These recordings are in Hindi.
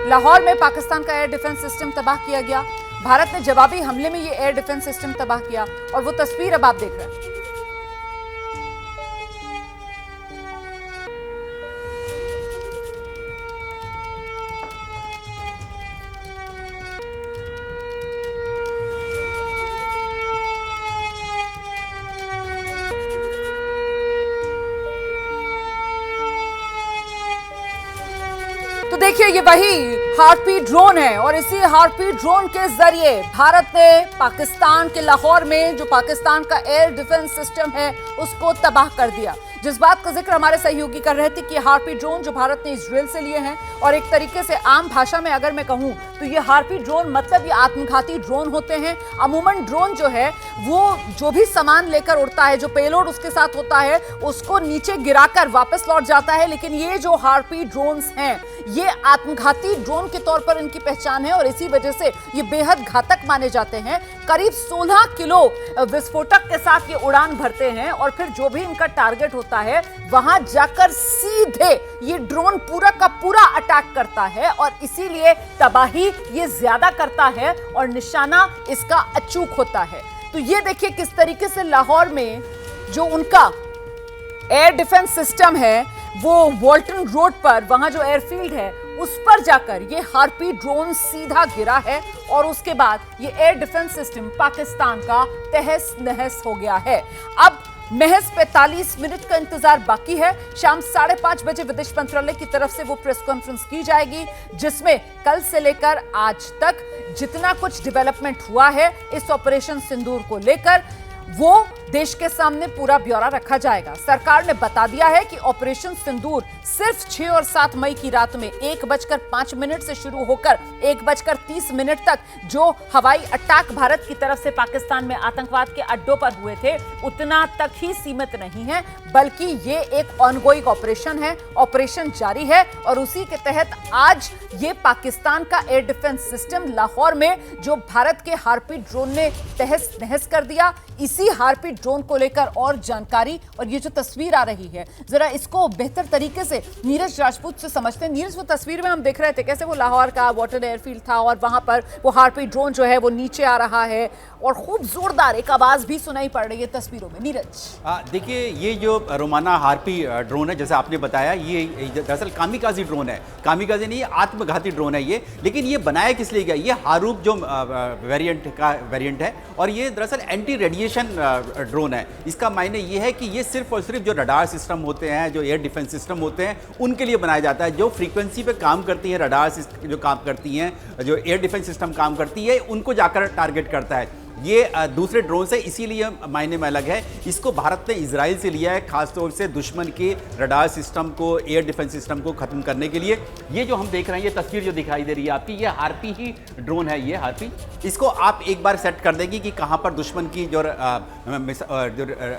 लाहौर में पाकिस्तान का एयर डिफेंस सिस्टम तबाह किया गया। भारत ने जवाबी हमले में ये एयर डिफेंस सिस्टम तबाह किया और वो तस्वीर अब आप देख रहे हैं। तो देखिए ये वही हार्पी ड्रोन है और इसी हार्पी ड्रोन के जरिए भारत ने पाकिस्तान के लाहौर में जो पाकिस्तान का एयर डिफेंस सिस्टम है उसको तबाह कर दिया। जिस बात का जिक्र हमारे सहयोगी कर रहे थे कि हार्पी ड्रोन जो भारत ने इजराइल से लिए हैं और एक तरीके से आम भाषा में अगर मैं कहूं तो ये हार्पी ड्रोन मतलब ये आत्मघाती ड्रोन होते हैं। अमूमन ड्रोन जो है वो जो भी सामान लेकर उड़ता है, जो पेलोड उसके साथ होता है उसको नीचे गिराकर वापस लौट जाता है, लेकिन ये जो हार्पी ड्रोन्स हैं ये आत्मघाती ड्रोन के तौर पर इनकी पहचान है और इसी वजह से ये बेहद घातक माने जाते हैं। करीब 16 किलो विस्फोटक के साथ ये उड़ान भरते हैं और फिर जो भी इनका टारगेट होता है वहां जाकर सीधे ये ड्रोन पूरा का पूरा अटैक करता है और इसीलिए तबाही ये ज्यादा करता है और निशाना इसका अचूक होता है। तो ये देखिए किस तरीके से लाहौर में जो उनका एयर डिफेंस सिस्टम है वो वॉल्टन रोड पर वहां जो एयरफील्ड है उस पर जाकर ये हार्पी ड्रोन सीधा गिरा है और उसके बाद ये एयर डिफेंस सिस्टम पाकिस्तान का तहस नहस हो गया है। अब महज 45 मिनट का इंतजार बाकी है। शाम 5:30 बजे विदेश मंत्रालय की तरफ से वो प्रेस कॉन्फ्रेंस की जाएगी जिसमें कल से लेकर आज तक जितना कुछ डेवलपमेंट हुआ है इस ऑपरेशन सिंदूर को लेकर वो देश के सामने पूरा ब्यौरा रखा जाएगा। सरकार ने बता दिया है कि ऑपरेशन सिंदूर सिर्फ 6 और 7 मई की रात में 1:05 से शुरू होकर 1:30 तक जो हवाई अटैक भारत की तरफ से पाकिस्तान में आतंकवाद के अड्डों पर हुए थे उतना तक ही सीमित नहीं है, बल्कि ये एक ऑनगोइंग ऑपरेशन है, ऑपरेशन जारी है और उसी के तहत आज ये पाकिस्तान का एयर डिफेंस सिस्टम लाहौर में जो भारत के हार्पी ड्रोन ने तहस नहस कर दिया, इसी हार्पी ड्रोन को लेकर और जानकारी और ये जो तस्वीर आ रही है जरा इसको बेहतर तरीके से नीरज राजपूत से समझते हैं। नीरज, वो तस्वीर में हम देख रहे थे कैसे वो लाहौर का वाटर एयरफील्ड था और वहां पर वो हार्पी ड्रोन जो है वो नीचे आ रहा है और खूब जोरदार एक आवाज भी सुनाई पड़ रही है तस्वीरों में। नीरज, देखिए ये जो रोमाना हार्पी ड्रोन है जैसे आपने बताया ये दरअसल कामिकाजी ड्रोन है, कामिकाजी नहीं आत्मघाती ड्रोन है ये। लेकिन ये बनाया किस लिए गया? ये हारूप जो वेरिएंट है और ये दरअसल एंटी रेडिएशन ड्रोन है। इसका मायने ये है कि ये सिर्फ और सिर्फ जो रडार सिस्टम होते हैं, जो एयर डिफेंस सिस्टम होते हैं उनके लिए बनाया जाता है। जो फ्रीक्वेंसी पे काम करती है रडार जो काम करती हैं, जो एयर डिफेंस सिस्टम काम करती है उनको जाकर टारगेट करता है। ये दूसरे ड्रोन से इसीलिए मायने में अलग है। इसको भारत ने इजराइल से लिया है खासतौर से दुश्मन के रडार सिस्टम को, एयर डिफेंस सिस्टम को खत्म करने के लिए। ये जो हम देख रहे हैं, ये तस्वीर जो दिखाई दे रही है आपकी, ये हार्पी ही ड्रोन है। ये हार्पी, इसको आप एक बार सेट कर देंगे कि कहाँ पर दुश्मन की जो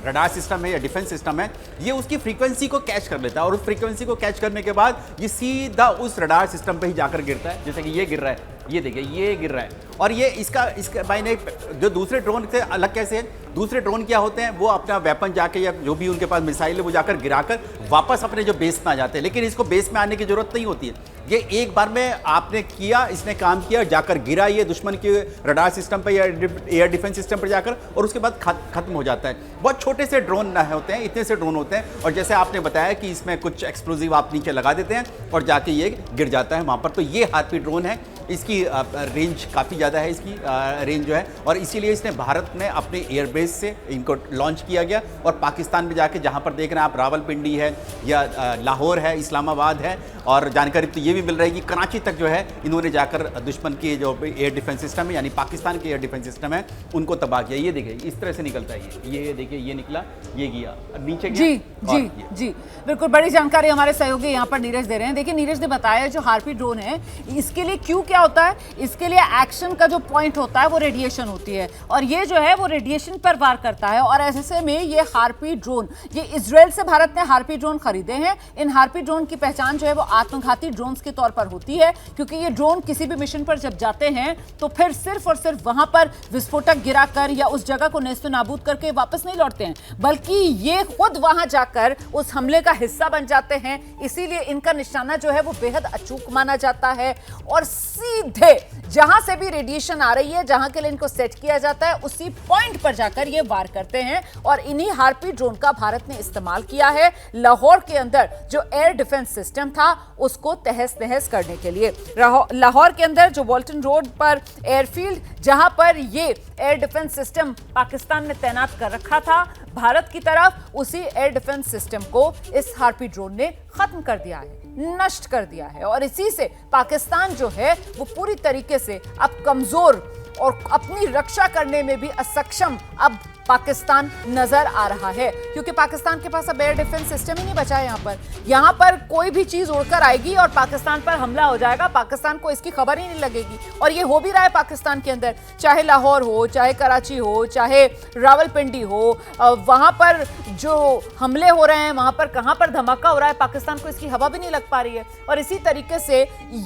रडार सिस्टम है या डिफेंस सिस्टम है ये उसकी फ्रीक्वेंसी को कैच कर लेता है और उस फ्रीक्वेंसी को कैच करने के बाद ये सीधा उस रडार सिस्टम पर ही जाकर गिरता है। जैसे कि ये गिर रहा है, ये देखिए ये गिर रहा है। और ये इसका मायने जो दूसरे ड्रोन से अलग कैसे है? दूसरे ड्रोन क्या होते हैं, वो अपना वेपन जाके या जो भी उनके पास मिसाइल है वो जाकर गिराकर वापस अपने जो बेस में आ जाते हैं। लेकिन इसको बेस में आने की जरूरत नहीं होती है। ये एक बार में आपने किया, इसने काम किया, जाकर गिरा ये दुश्मन के रडार सिस्टम पर या एयर डिफेंस सिस्टम पर जाकर और उसके बाद खत्म हो जाता है। बहुत छोटे से ड्रोन होते हैं, इतने से ड्रोन होते हैं और जैसे आपने बताया कि इसमें कुछ एक्सप्लोजिव आप नीचे लगा देते हैं और जाके ये गिर जाता है वहाँ पर। तो ये हार्पी ड्रोन है, इसकी रेंज काफ़ी ज़्यादा है, इसकी रेंज जो है, और इसीलिए इसने भारत में अपने एयरबेस से इनको लॉन्च किया गया और पाकिस्तान में जाके जहाँ पर देख रहे हैं आप रावलपिंडी है या लाहौर है, इस्लामाबाद है और जानकारी तो ये भी मिल रही है कि कराची तक जो है इन्होंने जाकर दुश्मन की जो एयर डिफेंस सिस्टम है यानी पाकिस्तान के एयर डिफेंस सिस्टम है उनको तबाह किया। ये देखिए इस तरह से निकलता है ये देखिए ये निकला, ये गया नीचे गया। जी बिल्कुल, बड़ी जानकारी हमारे सहयोगी यहाँ पर नीरज दे रहे हैं। देखिए नीरज ने बताया जो हार्पी ड्रोन है इसके लिए क्या होता है, इसके लिए एक्शन का जो पॉइंट होता है वो रेडिएशन होती है और ये जो है वो रेडिएशन पर वार करता है और ऐसे में ये हार्पी ड्रोन, ये इजराइल से भारत ने हार्पी ड्रोन खरीदे हैं। इन हार्पी ड्रोन की पहचान जो है वो आत्मघाती ड्रोन्स के तौर पर होती है क्योंकि ये ड्रोन किसी भी मिशन पर जब जाते हैं तो फिर सिर्फ और सिर्फ वहां पर विस्फोटक गिराकर या उस जगह को नेस्तो नाबूद करके वापस नहीं लौटते हैं, बल्कि ये खुद वहां जाकर उस हमले का हिस्सा बन जाते हैं। इसीलिए इनका निशाना जो है वो बेहद अचूक माना जाता है और सीधे जहां से भी रेडिएशन आ रही है, जहां के लिए इनको सेट किया जाता है, उसी पॉइंट पर जाकर ये वार करते हैं। और इन्हीं हार्पी ड्रोन का भारत ने इस्तेमाल किया है लाहौर के अंदर जो एयर डिफेंस सिस्टम था उसको तहस नहस करने के लिए। लाहौर के अंदर जो वॉल्टन रोड पर एयरफील्ड, जहां पर ये एयर डिफेंस सिस्टम पाकिस्तान ने तैनात कर रखा था भारत की तरफ, उसी एयर डिफेंस सिस्टम को इस हार्पी ड्रोन ने खत्म कर दिया है, नष्ट कर दिया है। और इसी से पाकिस्तान जो है वो पूरी तरीके से अब कमजोर और अपनी रक्षा करने में भी असक्षम अब पाकिस्तान नजर आ रहा है, क्योंकि पाकिस्तान के पास अब एयर डिफेंस सिस्टम ही नहीं बचा है। यहां पर कोई भी चीज उड़कर आएगी और पाकिस्तान पर हमला हो जाएगा, पाकिस्तान को इसकी खबर ही नहीं लगेगी। और ये हो भी रहा है पाकिस्तान के अंदर, चाहे लाहौर हो, चाहे कराची हो, चाहे रावलपिंडी हो, वहां पर जो हमले हो रहे हैं, वहां पर कहां पर धमाका हो रहा है, पाकिस्तान को इसकी हवा भी नहीं लग पा रही है। और इसी तरीके से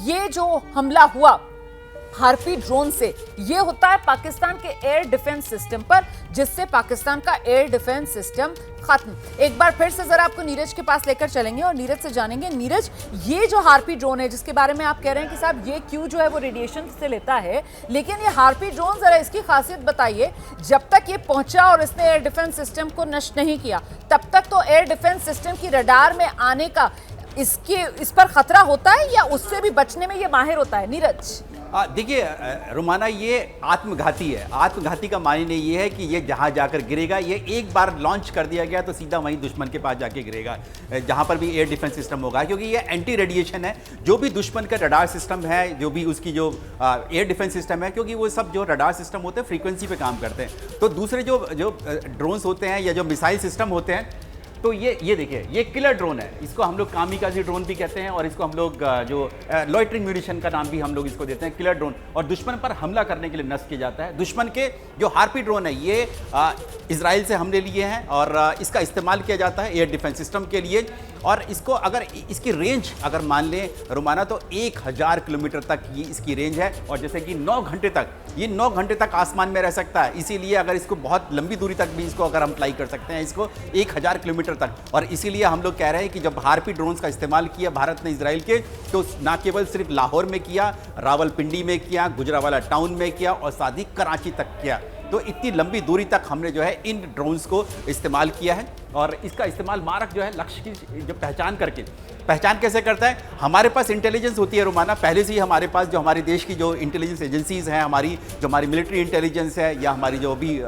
ये जो हमला हुआ हार्पी ड्रोन से, ये होता है पाकिस्तान के एयर डिफेंस सिस्टम पर, जिससे पाकिस्तान का एयर डिफेंस सिस्टम खत्म। एक बार फिर से जरा आपको नीरज के पास लेकर चलेंगे और नीरज से जानेंगे, नीरज ये जो हार्पी ड्रोन है जिसके बारे में आप कह रहे हैं कि साहब ये क्यों जो है वो रेडिएशन से लेता है, लेकिन ये हार्पी ड्रोन जरा इसकी खासियत बताइए। जब तक ये पहुंचा और इसने एयर डिफेंस सिस्टम को नष्ट नहीं किया, तब तक तो एयर डिफेंस सिस्टम की रडार में आने का इस पर खतरा होता है, या उससे भी बचने में ये माहिर होता है? नीरज देखिए रुमाना, ये आत्मघाती है। आत्मघाती का मायने ये है कि ये जहां जाकर गिरेगा, ये एक बार लॉन्च कर दिया गया तो सीधा वहीं दुश्मन के पास जाके गिरेगा, जहां पर भी एयर डिफेंस सिस्टम होगा, क्योंकि ये एंटी रेडिएशन है। जो भी दुश्मन का रडार सिस्टम है, जो भी उसकी जो एयर डिफेंस सिस्टम है, क्योंकि वो सब जो रडार सिस्टम होते हैं फ्रीक्वेंसी पे काम करते हैं। तो दूसरे जो ड्रोन्स होते हैं या जो मिसाइल सिस्टम होते हैं, तो ये देखिए, ये किलर ड्रोन है। इसको हम लोग कामिकाज़ी ड्रोन भी कहते हैं, और इसको हम लोग जो लॉइटरिंग म्यूनिशन का नाम भी हम लोग इसको देते हैं, किलर ड्रोन। और दुश्मन पर हमला करने के लिए नष्ट किया जाता है। दुश्मन के जो हार्पी ड्रोन है, ये इजराइल से हमने लिए हैं और इसका इस्तेमाल किया जाता है एयर डिफेंस सिस्टम के लिए। और इसको अगर इसकी रेंज अगर मान लें रुमाना, तो 1000 किलोमीटर तक ये इसकी रेंज है। और जैसे कि 9 घंटे तक, ये 9 घंटे तक आसमान में रह सकता है। इसीलिए अगर इसको बहुत लंबी दूरी तक भी इसको अगर हम फ्लाई कर सकते हैं, इसको 1000 किलोमीटर तक। और इसीलिए हम लोग कह रहे हैं कि जब हार्पी ड्रोन्स का इस्तेमाल किया भारत ने इजराइल के, तो ना केवल सिर्फ लाहौर में किया, रावलपिंडी में किया, गुजरावाला टाउन में किया, और साथ ही कराची तक किया। तो इतनी लंबी दूरी तक हमने जो है इन ड्रोन्स को इस्तेमाल किया है। और इसका इस्तेमाल मारक जो है लक्ष्य की जो पहचान कैसे करता है, हमारे पास इंटेलिजेंस होती है रुमाना। पहले से ही हमारे पास जो हमारे देश की जो इंटेलिजेंस एजेंसीज हैं, हमारी मिलिट्री इंटेलिजेंस है, या हमारी जो भी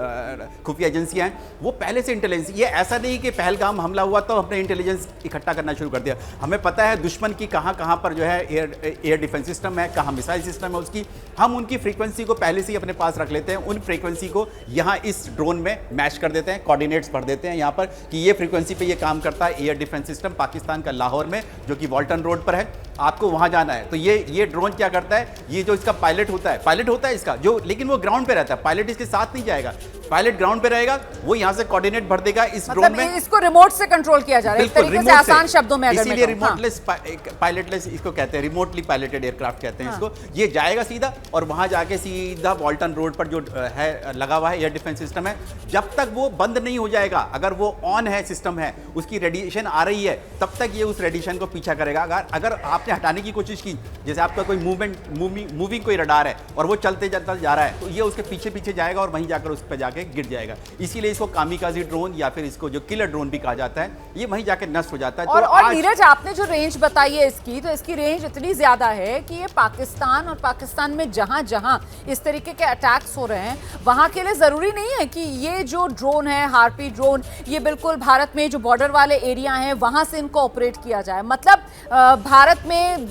खुफिया एजेंसियां हैं, वो पहले से इंटेलिजेंस, ये ऐसा नहीं कि पहलगाम हमला हुआ तो हमने इंटेलिजेंस इकट्ठा करना शुरू कर दिया। हमें पता है दुश्मन की कहाँ पर जो है एयर डिफेंस सिस्टम है, कहाँ मिसाइल सिस्टम है उसकी, हम उनकी फ्रीक्वेंसी को पहले से ही अपने पास रख लेते हैं। उन फ्रीक्वेंसी को यहाँ इस ड्रोन में मैच कर देते हैं, कोऑर्डिनेट्स भर देते हैं यहाँ पर कि ये फ्रीक्वेंसी पे ये काम करता है एयर डिफेंस सिस्टम पाकिस्तान का लाहौर में, जो कि वॉल्टन रोड पर है। आपको वहां जाना है तो ये ड्रोन क्या करता है, ये जो इसका पायलट होता है इसका जो, लेकिन वो ग्राउंड पे रहता है, पायलट इसके साथ नहीं जाएगा, पायलट ग्राउंड पे रहेगा, वो यहां से कोऑर्डिनेट भर देगा इस ड्रोन में। इसको रिमोट से कंट्रोल किया जा रहा है, एक तरीके से आसान शब्दों में, अगर इसीलिए रिमोटलेस पायलटलेस इसको कहते हैं, रिमोटली पायलटेड एयरक्राफ्ट कहते हैं इसको। ये जाएगा सीधा और वहां जाके सीधा वॉल्टन रोड पर जो है लगा हुआ है एयर डिफेंस सिस्टम है, जब तक वो बंद नहीं हो जाएगा, अगर वो ऑन है सिस्टम है, उसकी रेडिएशन आ रही है, तब तक ये उस रेडिएशन को पीछा करेगा। अगर आपने हटाने की कोशिश की, जैसे आपका कोई मूविंग कोई रडार है और वो चलते जा रहा है, तो ये उसके पीछे जाएगा और वहीं जाकर उस पर जाके गिर जाएगा। इसीलिए इसको कामिकाज़ी ड्रोन या फिर इसको जो किलर ड्रोन भी कहा जाता है, ये वहीं जाकर नष्ट हो जाता है। और नीरज, आपने जो रेंज बताई है इसकी, तो इसकी रेंज इतनी ज्यादा है कि ये पाकिस्तान और पाकिस्तान में जहां जहां इस तरीके के अटैक्स हो रहे हैं, वहां के लिए जरूरी नहीं है कि ये जो ड्रोन है, हार्पी ड्रोन, ये बिल्कुल भारत में जो बॉर्डर वाले एरिया हैं वहां से इनको ऑपरेट किया जाए। मतलब भारत में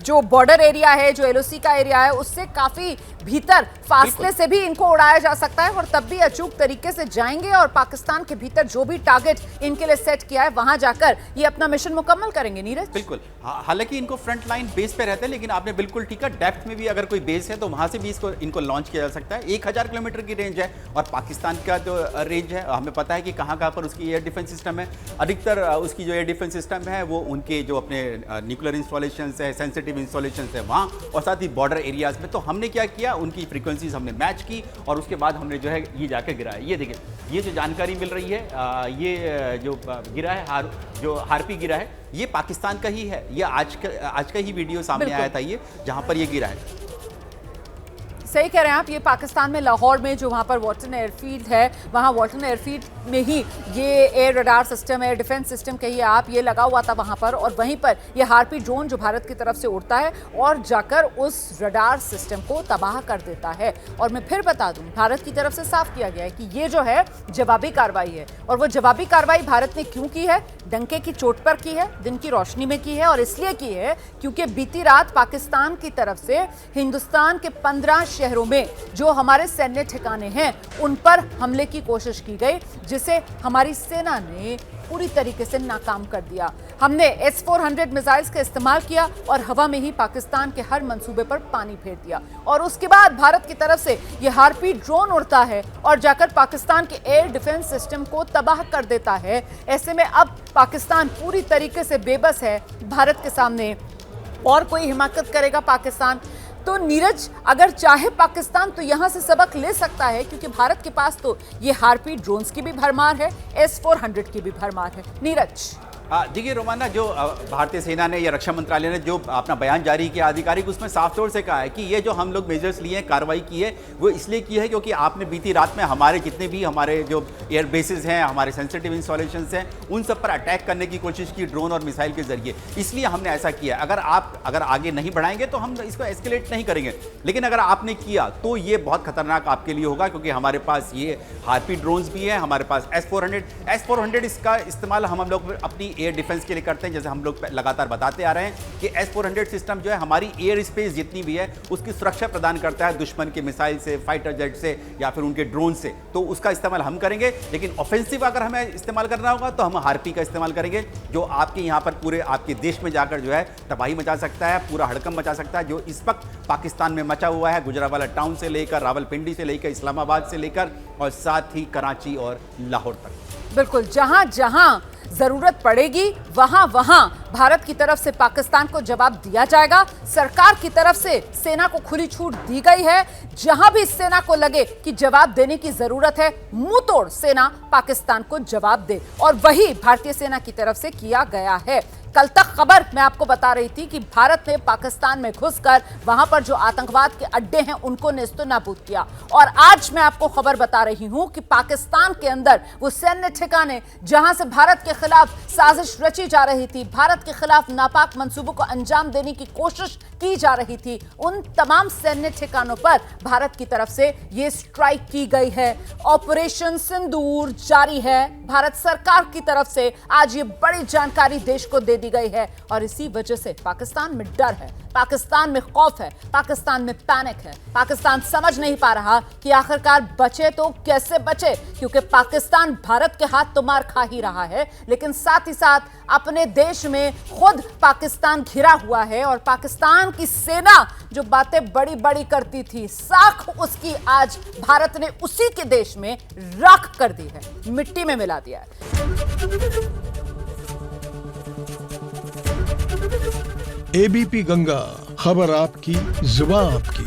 जो बॉर्डर एरिया है, जो एलओसी का एरिया है, उससे काफी भीतर फासले से भी इनको उड़ाया जा सकता है, और तब भी अचूक तरीके से जाएंगे और पाकिस्तान के भीतर जो भी टारगेट इनके लिए सेट किया है वहां जाकर ये अपना मिशन मुकम्मल करेंगे। नीरज, बिल्कुल, हालांकि इनको फ्रंट लाइन बेस पे रहते हैं, लेकिन आपने बिल्कुल ठीक है, डेप्थ में भी अगर कोई बेस है तो वहां से भी इनको लॉन्च किया जा सकता है। 1000 किलोमीटर की रेंज है, और पाकिस्तान का जो रेंज है, हमें पता है कि कहाँ पर उसकी एयर डिफेंस सिस्टम है। अधिकतर उसकी जो एयर डिफेंस सिस्टम है वो उनके जो अपने न्यूक्लियर इंस्टॉलेशन है, सेंसिटिव सेंसिटिव इंस्टॉलेशन है वहाँ, और साथ ही बॉर्डर एरियाज में। तो हमने क्या किया, उनकी फ्रीक्वेंसीज हमने मैच की और उसके बाद हमने जो है ये जाके गिराया। ये देखिए, ये जो जानकारी मिल रही है, ये जो गिरा है जो हार्पी गिरा है, ये पाकिस्तान का ही है। ये आज का ही वीडियो सामने आया था, ये जहाँ पर ये गिरा है। सही कह रहे हैं आप। ये पाकिस्तान में लाहौर में जो वहाँ पर वॉल्टन एयरफील्ड है, वहाँ वॉल्टन एयरफील्ड में ही ये air radar system, air defence system कहिए आप, ये लगा हुआ था वहाँ पर। और वहीं पर ये हार्पी ड्रोन जो भारत की तरफ से उड़ता है और जाकर उस रडार सिस्टम को तबाह कर देता है। और मैं फिर बता दूं, भारत की तरफ से साफ किया गया है कि ये जो है जवाबी कार्रवाई है। और वो जवाबी कार्रवाई भारत ने क्यों की है? डंके की चोट पर की है, दिन की रोशनी में की है, और इसलिए की है क्योंकि बीती रात पाकिस्तान की तरफ से हिंदुस्तान के 15 शहरों में जो हमारे सैन्य ठिकाने हैं उन पर हमले की कोशिश की गई, जिसे हमारी सेना ने पूरी तरीके से नाकाम कर दिया। हमने S-400 मिसाइल्स का इस्तेमाल किया और हवा में ही पाकिस्तान के हर मंसूबे पर पानी फेर दिया। और उसके बाद भारत की तरफ से यह हार्पी ड्रोन उड़ता है और जाकर पाकिस्तान के एयर डिफेंस सिस्टम को तबाह कर देता है। ऐसे में अब पाकिस्तान पूरी तरीके से बेबस है भारत के सामने, और कोई हिमाकत करेगा पाकिस्तान? तो नीरज, अगर चाहे पाकिस्तान तो यहां से सबक ले सकता है, क्योंकि भारत के पास तो ये हार्पी ड्रोन्स की भी भरमार है, S-400 की भी भरमार है। नीरज, देखिए रोमाना, जो भारतीय सेना ने या रक्षा मंत्रालय ने जो अपना बयान जारी किया आधिकारिक, उसमें साफ तौर से कहा है कि ये जो हम लोग मेजर्स लिए हैं, कार्रवाई की है, वो इसलिए की है क्योंकि आपने बीती रात में हमारे जितने भी हमारे जो एयर बेसिस हैं, हमारे सेंसिटिव इंस्टॉलेशन हैं, उन सब पर अटैक करने की कोशिश की ड्रोन और मिसाइल के जरिए। इसलिए हमने ऐसा किया। अगर आगे नहीं बढ़ाएंगे तो हम इसको एस्केलेट नहीं करेंगे, लेकिन अगर आपने किया तो ये बहुत खतरनाक आपके लिए होगा, क्योंकि हमारे पास ये हार्पी ड्रोन्स भी हैं, हमारे पास S-400 इसका इस्तेमाल हम लोग अपनी एयर डिफेंस के लिए करते हैं। जैसे हम लोग लगातार बताते आ रहे हैं कि S-400 सिस्टम जो है हमारी एयर स्पेस जितनी भी है उसकी सुरक्षा प्रदान करता है दुश्मन के मिसाइल से, फाइटर जेट से या फिर उनके ड्रोन से। तो उसका इस्तेमाल हम करेंगे, लेकिन ऑफेंसिव अगर हमें इस्तेमाल करना होगा तो हम हार्पी का इस्तेमाल करेंगे, जो आपके यहाँ पर पूरे आपके देश में जाकर जो है तबाही मचा सकता है, पूरा हड़कंप मचा सकता है, जो इस वक्त पाकिस्तान में मचा हुआ है, गुजरावाला टाउन से लेकर रावलपिंडी से लेकर इस्लामाबाद से लेकर और साथ ही कराची और लाहौर तक। बिल्कुल, जहां जहां जरूरत पड़ेगी वहां वहां भारत की तरफ से पाकिस्तान को जवाब दिया जाएगा। सरकार की तरफ से सेना को खुली छूट दी गई है। जहां भी सेना को लगे कि जवाब देने की जरूरत है, मुंह तोड़ सेना पाकिस्तान को जवाब दे, और वही भारतीय सेना की तरफ से किया गया है। कल तक खबर मैं आपको बता रही थी कि भारत ने पाकिस्तान में घुसकर वहां पर जो आतंकवाद के अड्डे हैं उनको नेस्तनाबूद किया, और आज मैं आपको खबर बता रही हूं कि पाकिस्तान के अंदर वो सैन्य ठिकाने जहां से भारत के खिलाफ साजिश रची जा रही थी, भारत के खिलाफ नापाक मंसूबों को अंजाम देने की कोशिश की जा रही थी, उन तमाम सैन्य ठिकानों पर भारत की तरफ से ये स्ट्राइक की गई है। ऑपरेशन सिंदूर जारी है। भारत सरकार की तरफ से आज ये बड़ी जानकारी देश को दे दी गई है, और इसी वजह से पाकिस्तान में डर है, पाकिस्तान में खौफ है, पाकिस्तान में पैनिक है। पाकिस्तान समझ नहीं पा रहा कि आखिरकार बचे तो कैसे बचे, क्योंकि पाकिस्तान भारत के हाथ तो मार खा ही रहा है, लेकिन साथ ही साथ अपने देश में खुद पाकिस्तान घिरा हुआ है। और पाकिस्तान की सेना जो बातें बड़ी बड़ी करती थी, साख उसकी आज भारत ने उसी के देश में राख कर दी है, मिट्टी में मिला दिया है। एबीपी गंगा, खबर आपकी, जुबान आपकी।